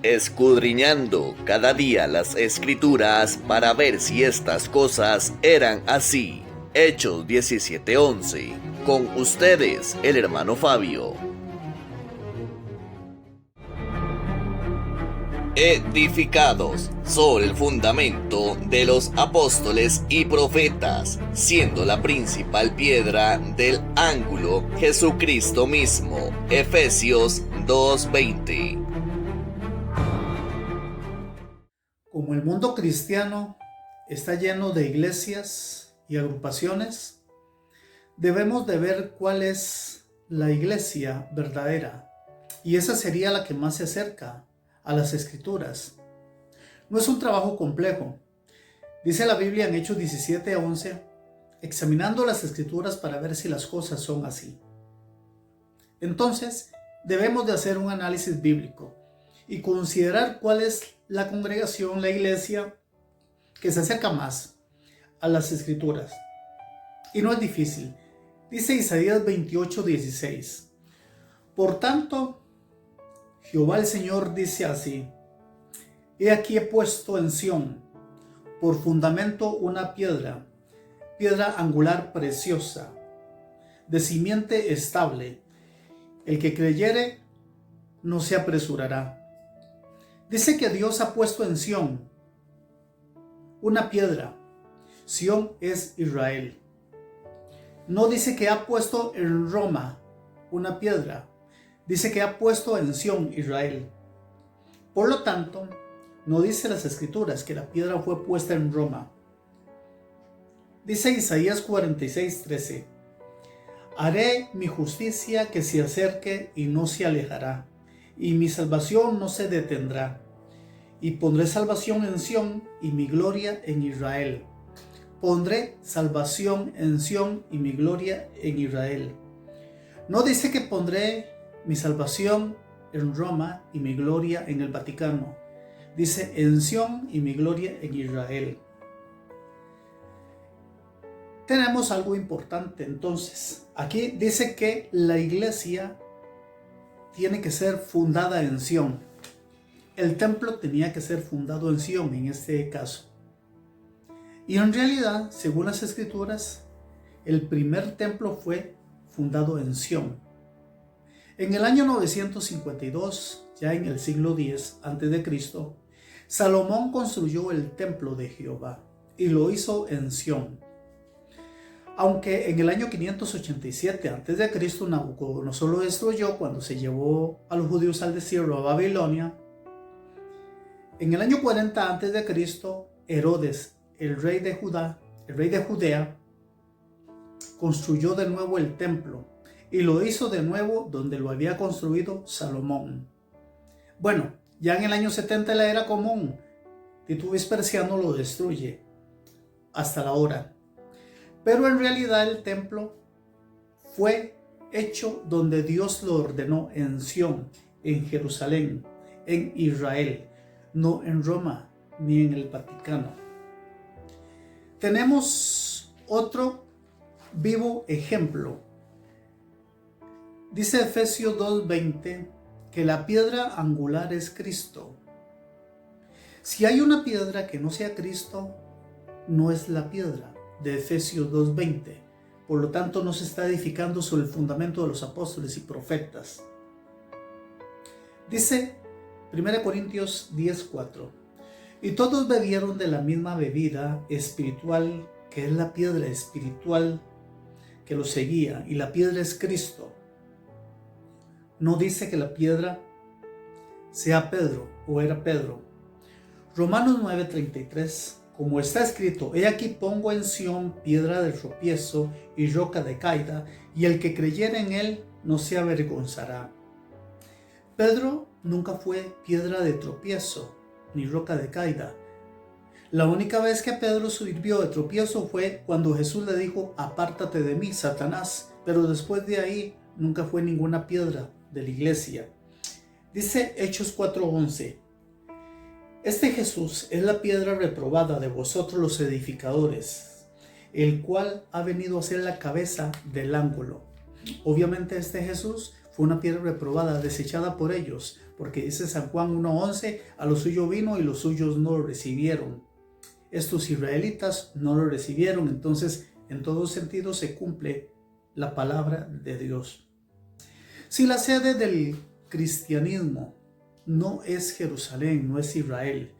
escudriñando cada día las Escrituras para ver si estas cosas eran así. Hechos 17:11. Con ustedes, el hermano Fabio. Edificados sobre el fundamento de los apóstoles y profetas, siendo la principal piedra del ángulo Jesucristo mismo. Efesios 2:20. Como el mundo cristiano está lleno de iglesias y agrupaciones, debemos de ver cuál es la iglesia verdadera, y esa sería la que más se acerca a las Escrituras. No es un trabajo complejo. Dice la Biblia en Hechos 17:11, examinando las Escrituras para ver si las cosas son así. Entonces, debemos de hacer un análisis bíblico y considerar cuál es la congregación, la iglesia, que se acerca más a las Escrituras. Y no es difícil. Dice Isaías 28:16, por tanto, Jehová el Señor dice así: he aquí he puesto en Sión por fundamento una piedra, piedra angular preciosa, de simiente estable. El que creyere no se apresurará. Dice que Dios ha puesto en Sión una piedra. Sión es Israel. No dice que ha puesto en Roma una piedra. Dice que ha puesto en Sión, Israel. Por lo tanto, no dice las Escrituras que la piedra fue puesta en Roma. Dice Isaías 46:13, haré mi justicia que se acerque y no se alejará, y mi salvación no se detendrá. Y pondré salvación en Sión y mi gloria en Israel. Pondré salvación en Sión y mi gloria en Israel. No dice que pondré mi salvación en Roma y mi gloria en el Vaticano. Dice en Sión y mi gloria en Israel. Tenemos algo importante entonces. Aquí dice que la iglesia tiene que ser fundada en Sión. El templo tenía que ser fundado en Sión en este caso. Y en realidad, según las Escrituras, el primer templo fue fundado en Sión. En el año 952, ya en el siglo X a.C., Salomón construyó el templo de Jehová y lo hizo en Sión. Aunque en el año 587 a.C. Nabucodonosor lo destruyó cuando se llevó a los judíos al destierro a Babilonia, en el año 40 a.C., Herodes, el rey de Judea, construyó de nuevo el templo y lo hizo de nuevo donde lo había construido Salomón. Bueno, ya en el año 70 de la era común, Tito Vespasiano lo destruye hasta la hora. Pero en realidad el templo fue hecho donde Dios lo ordenó, en Sión, en Jerusalén, en Israel, no en Roma ni en el Vaticano. Tenemos otro vivo ejemplo. Dice Efesios 2:20 que la piedra angular es Cristo. Si hay una piedra que no sea Cristo, no es la piedra de Efesios 2:20. Por lo tanto, no se está edificando sobre el fundamento de los apóstoles y profetas. Dice 1 Corintios 10:4, y todos bebieron de la misma bebida espiritual, que es la piedra espiritual que los seguía, y la piedra es Cristo. No dice que la piedra sea Pedro o era Pedro. Romanos 9:33, como está escrito, he aquí pongo en Sión piedra de tropiezo y roca de caída, y el que creyere en él no se avergonzará. Pedro nunca fue piedra de tropiezo ni roca de caída. La única vez que Pedro sirvió de tropiezo fue cuando Jesús le dijo: apártate de mí, Satanás. Pero después de ahí nunca fue ninguna piedra de la iglesia. Dice Hechos 4:11, este Jesús es la piedra reprobada de vosotros los edificadores, el cual ha venido a ser la cabeza del ángulo. Obviamente este Jesús fue una piedra reprobada, desechada por ellos, porque dice San Juan 1:11, a lo suyo vino y los suyos no lo recibieron. Estos israelitas no lo recibieron, entonces en todo sentido se cumple la palabra de Dios. Si la sede del cristianismo no es Jerusalén, no es Israel,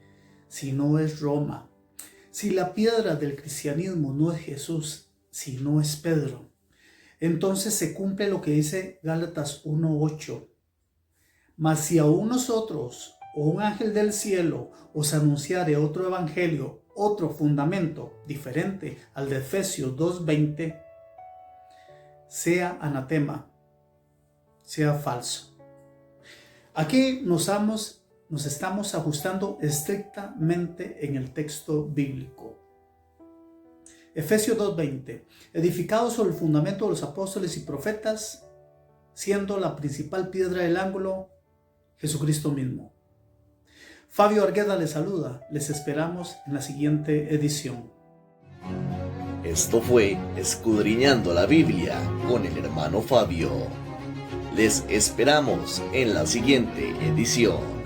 sino es Roma, si la piedra del cristianismo no es Jesús, sino es Pedro, entonces se cumple lo que dice Gálatas 1:8. Mas si aún nosotros o un ángel del cielo os anunciare otro evangelio, otro fundamento diferente al de Efesios 2:20, sea anatema, sea falso. Aquí nos estamos ajustando estrictamente en el texto bíblico. Efesios 2:20, edificado sobre el fundamento de los apóstoles y profetas, siendo la principal piedra del ángulo Jesucristo mismo. Fabio Argueda les saluda, les esperamos en la siguiente edición. Esto fue Escudriñando la Biblia con el hermano Fabio. Les esperamos en la siguiente edición.